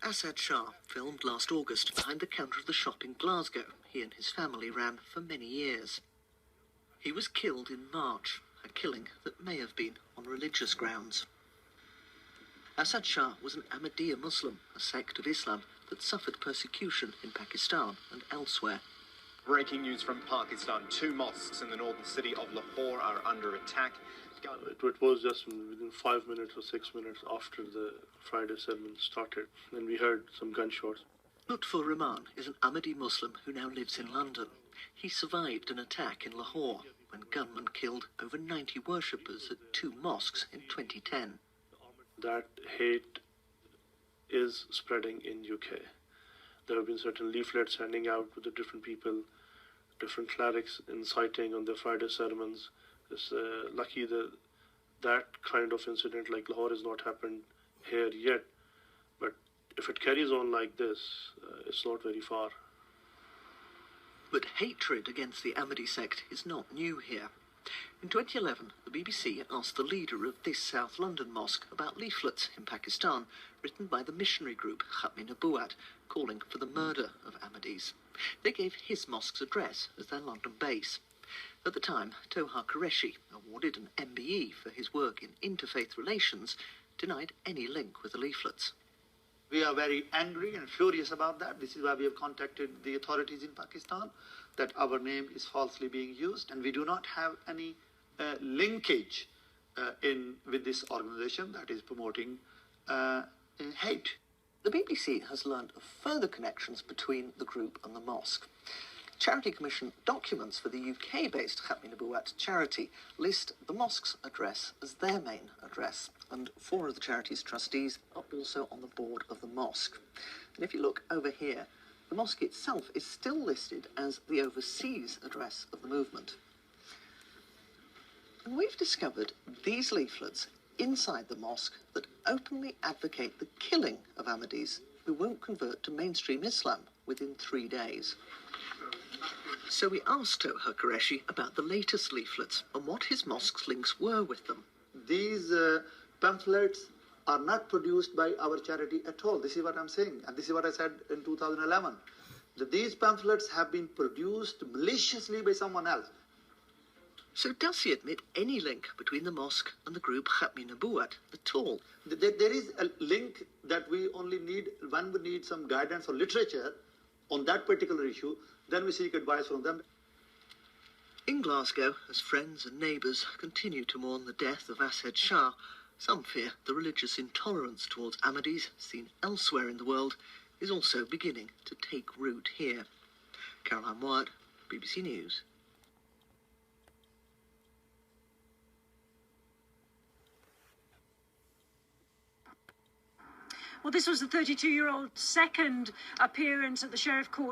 Asad Shah filmed last August behind the counter of the shop in Glasgow he and his family ran for many years. He was killed in March, a killing that may have been on religious grounds. Asad Shah was an Ahmadiyya Muslim, a sect of Islam that suffered persecution in Pakistan and elsewhere. Breaking news from Pakistan. 2 mosques in the northern city of Lahore are under attack. It was just within 5 minutes or 6 minutes after the Friday sermon started, and we heard some gunshots. Lutfur Rahman is an Ahmadi Muslim who now lives in London. He survived an attack in Lahore when gunmen killed over 90 worshippers at 2 mosques in 2010. That hate is spreading in UK. There have been certain leaflets handing out with the different people, different clerics inciting on their Friday sermons. It's lucky that that kind of incident like Lahore has not happened here yet. But if it carries on like this, it's not very far. But hatred against the Ahmadi sect is not new here. In 2011, the BBC asked the leader of this South London mosque about leaflets in Pakistan written by the missionary group Khatmi Nubuwat calling for the murder of Ahmadis. They gave his mosque's address as their London base. At the time, Toha Qureshi, awarded an MBE for his work in interfaith relations, denied any link with the leaflets. We are very angry and furious about that. This is why we have contacted the authorities in Pakistan, that our name is falsely being used, and we do not have any linkage with this organization that is promoting hate. The BBC has learned of further connections between the group and the mosque. Charity Commission documents for the UK-based Khatmi Nubuwat charity list the mosque's address as their main address, and 4 of the charity's trustees are also on the board of the mosque. And if you look over here, the mosque itself is still listed as the overseas address of the movement. And we've discovered these leaflets inside the mosque that openly advocate the killing of Ahmadis who won't convert to mainstream Islam within 3 days. So we asked Toha Qureshi about the latest leaflets and what his mosque's links were with them. These pamphlets are not produced by our charity at all. This is what I'm saying, and this is what I said in 2011. That these pamphlets have been produced maliciously by someone else. So does he admit any link between the mosque and the group Khatmi Nubuwat at all? There is a link that we only need when we need some guidance or literature on that particular issue. Then we seek advice from them. In Glasgow, as friends and neighbours continue to mourn the death of Asad Shah, some fear the religious intolerance towards Ahmadis seen elsewhere in the world is also beginning to take root here. Caroline Wyatt, BBC News. Well, this was the 32-year-old's second appearance at the Sheriff Court.